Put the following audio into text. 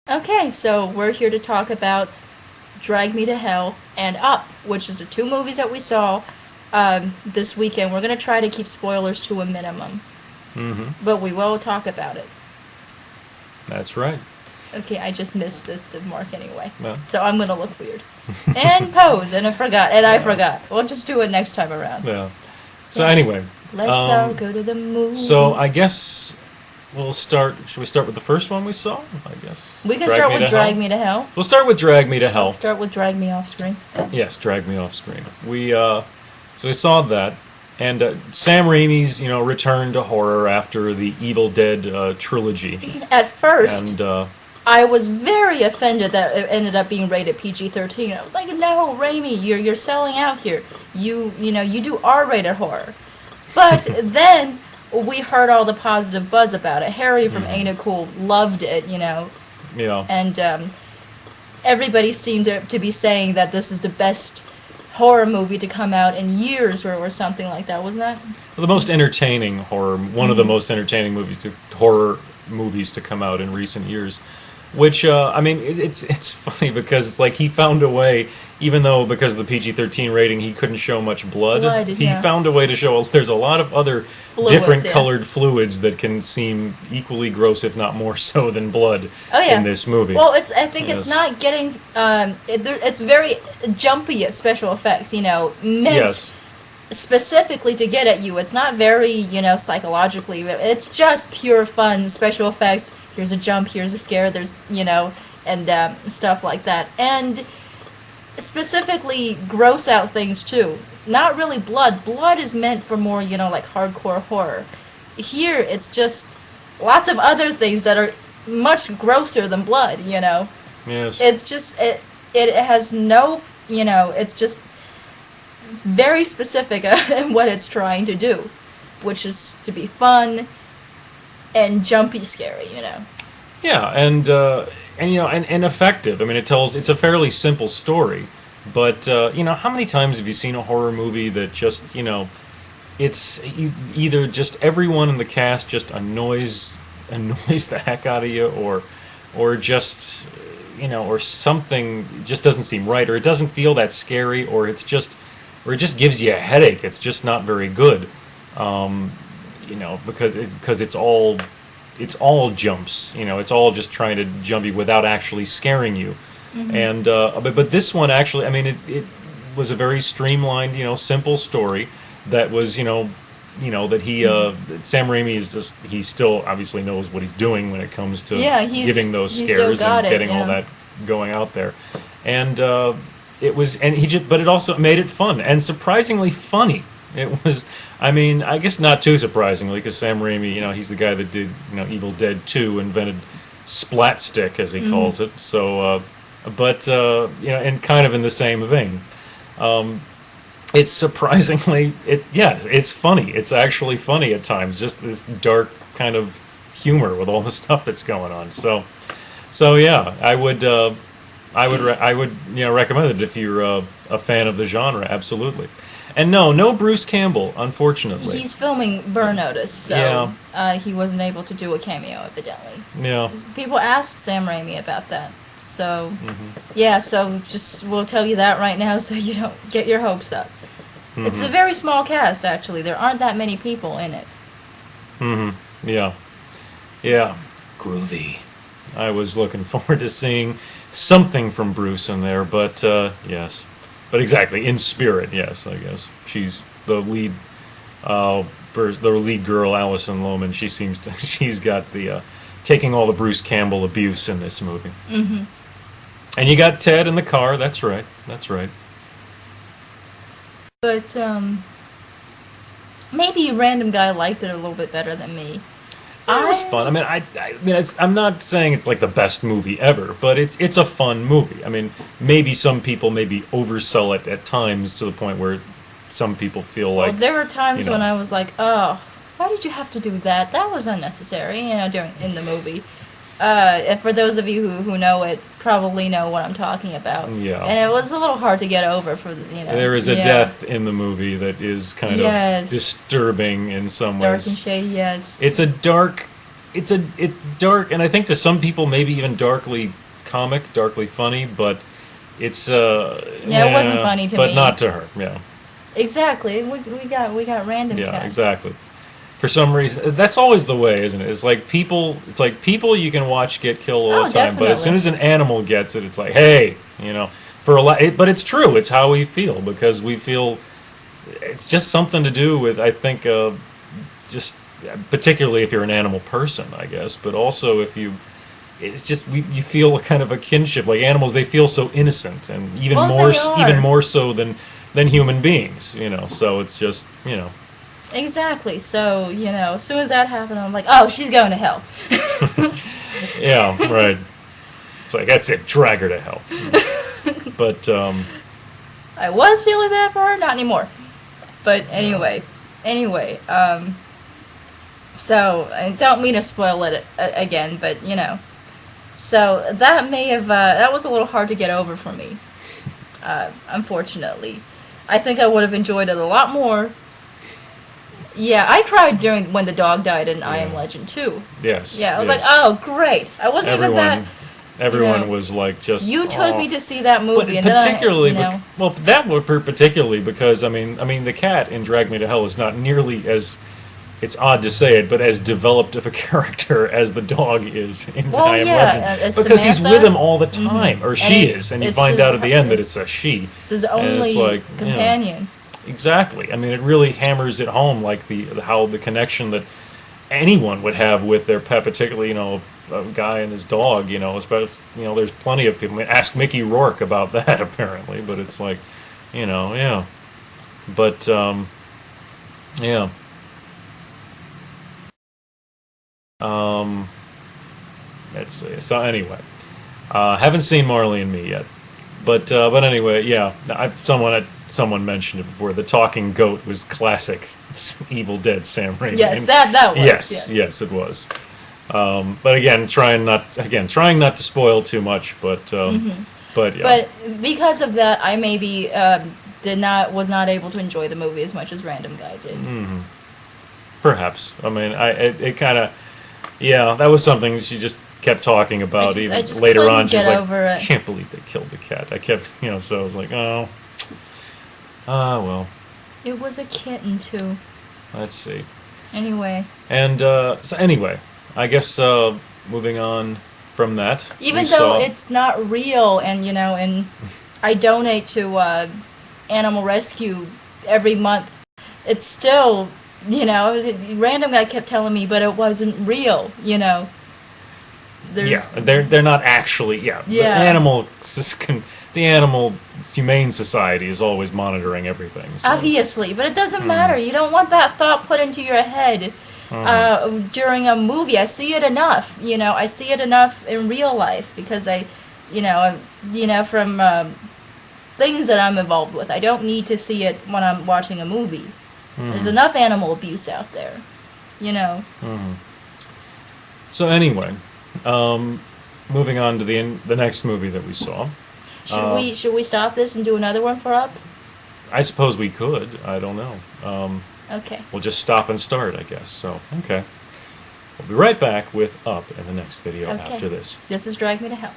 Okay, so we're here to talk about Drag Me to Hell and Up, which is the two movies that we saw this weekend. We're going to try to keep spoilers to a minimum, but we will talk about it. That's right. Okay, I just missed the mark anyway, Well. so I'm going to look weird. And pose, and I forgot. We'll just do it next time around. Yeah. So Yes. anyway. Let's all go to the movies. So I guess we'll start. Should we start with the first one we saw? I guess. We can start with Drag Me to Hell. We'll start with Drag Me to Hell. Start with Drag Me off screen. Yes, Drag Me off screen. So we saw that, and Sam Raimi's return to horror after the Evil Dead trilogy. At first, And I was very offended that it ended up being rated PG-13. I was like, no, Raimi, you're selling out here. You do R-rated horror. But then we heard all the positive buzz about it. Harry from Ain't It Cool loved it, Yeah. and everybody seemed to be saying that this is the best horror movie to come out in years, or something like that, wasn't that? The most entertaining horror, one of the most entertaining horror movies to come out in recent years. Which I mean, it's funny because it's like he found a way, even though because of the PG-13 rating he couldn't show much blood. He found a way to show there's a lot of other different colored fluids that can seem equally gross, if not more so, than blood in this movie. Well, I think it's not getting. It's very jumpy special effects. Meant specifically to get at you. It's not very psychologically. It's just pure fun special effects. Here's a jump, here's a scare, there's, and stuff like that. And specifically gross out things, too. Not really blood. Blood is meant for more, like hardcore horror. Here, it's just lots of other things that are much grosser than blood, Yes. It's just, it has no, it's just very specific in what it's trying to do, which is to be fun and jumpy scary, Yeah, and effective. I mean, it's a fairly simple story, but how many times have you seen a horror movie that just it's either just everyone in the cast just annoys the heck out of you, or just or something just doesn't seem right, or it doesn't feel that scary, or it just gives you a headache. It's just not very good. Because it's all jumps. It's all just trying to jump you without actually scaring you. And but this one actually, I mean, it was a very streamlined, simple story that was, that Sam Raimi he still obviously knows what he's doing when it comes to giving those scares and getting all that going out there. And but it also made it fun and surprisingly funny. It was, I mean, I guess not too surprisingly, because Sam Raimi, he's the guy that did, Evil Dead 2, invented Splat Stick, as he calls it. So, and kind of in the same vein. It's surprisingly, it's funny. It's actually funny at times. Just this dark kind of humor with all the stuff that's going on. So yeah, I would recommend it if you're a fan of the genre. Absolutely. And no Bruce Campbell, unfortunately. He's filming Burn Notice, so he wasn't able to do a cameo, evidently. Yeah. People asked Sam Raimi about that. So, so we'll tell you that right now so you don't get your hopes up. It's a very small cast, actually. There aren't that many people in it. Yeah. Yeah. Groovy. I was looking forward to seeing something from Bruce in there, but yes. But exactly, in spirit, yes, I guess. She's the lead girl, Alison Lohman. She's got the taking all the Bruce Campbell abuse in this movie. And you got Ted in the car. That's right. But maybe Random Guy liked it a little bit better than me. It was fun. I mean, I'm not saying it's like the best movie ever, but it's a fun movie. I mean, maybe some people maybe oversell it at times to the point where some people feel like. Well, there were times when I was like, oh, why did you have to do that? That was unnecessary, in the movie. For those of you who know it, probably know what I'm talking about. Yeah. And it was a little hard to get over for There is a death in the movie that is kind of disturbing in some ways. Dark and shady, yes. It's a dark it's dark, and I think to some people maybe even darkly comic, darkly funny, but it's it wasn't funny to me. but not to her. Yeah, exactly. We got random yeah, cat. exactly. For some reason, that's always the way, isn't it? It's like people you can watch get killed all the time, but as soon as an animal gets it, it's like, hey, you know, for a lot. But it's true. It's how we feel, because we feel it's just something to do with, I think, just particularly if you're an animal person, I guess, but also if you. It's just you feel kind of a kinship. Like animals, they feel so innocent, and even more so than human beings. You know, so it's just, you know. Exactly. So, you know, as soon as that happened, I'm like, oh, she's going to hell. Yeah, right. It's like, that's it, drag her to hell. But I was feeling that for her, not anymore. But anyway, so I don't mean to spoil it again, but you know. So that may have, that was a little hard to get over for me, unfortunately. I think I would have enjoyed it a lot more. Yeah, I cried when the dog died in I Am Legend too. Yes. Yeah, I was like, oh, great. I wasn't even that... Everyone was like, just... You took me to see that movie, but and particularly, then I, well, that was particularly because, I mean, the cat in Drag Me to Hell is not nearly as... It's odd to say it, but as developed of a character as the dog is in I Am Legend, because Samantha, he's with him all the time, or she is, and you find out at the end that it's a she. It's his only companion. You know, exactly. I mean, it really hammers it home, like how the connection that anyone would have with their pet, particularly, you know, a guy and his dog. You know, especially, you know, there's plenty of people. I mean, ask Mickey Rourke about that apparently, but it's like, you know, yeah, but yeah. Let's see. So anyway, haven't seen Marley and Me yet, but anyway, yeah. Someone mentioned it before. The talking goat was classic Evil Dead Sam Raimi. Yes, that was. Yes, it was. But again, trying not to spoil too much, but yeah. But because of that, I maybe was not able to enjoy the movie as much as Random Guy did. Mm-hmm. Perhaps. I mean, it kind of. Yeah, that was something she just kept talking about. Even later on, she's like, I can't believe they killed the cat. I kept, you know, so I was like, oh, well. It was a kitten, too. Let's see. Anyway. And, so anyway, I guess, moving on from that. Even though it's not real, and, you know, and I donate to, Animal Rescue every month, it's still... You know, Random Guy kept telling me, but it wasn't real. You know, they're not actually. Yeah, the animal humane society is always monitoring everything. So. Obviously, but it doesn't matter. You don't want that thought put into your head during a movie. I see it enough. You know, I see it enough in real life because from things that I'm involved with. I don't need to see it when I'm watching a movie. There's enough animal abuse out there, you know. So anyway, moving on to the next movie that we saw. Should we stop this and do another one for Up? I suppose we could. I don't know. Okay. We'll just stop and start, I guess. So okay, we'll be right back with Up in the next video after this. This is Drag Me to Hell.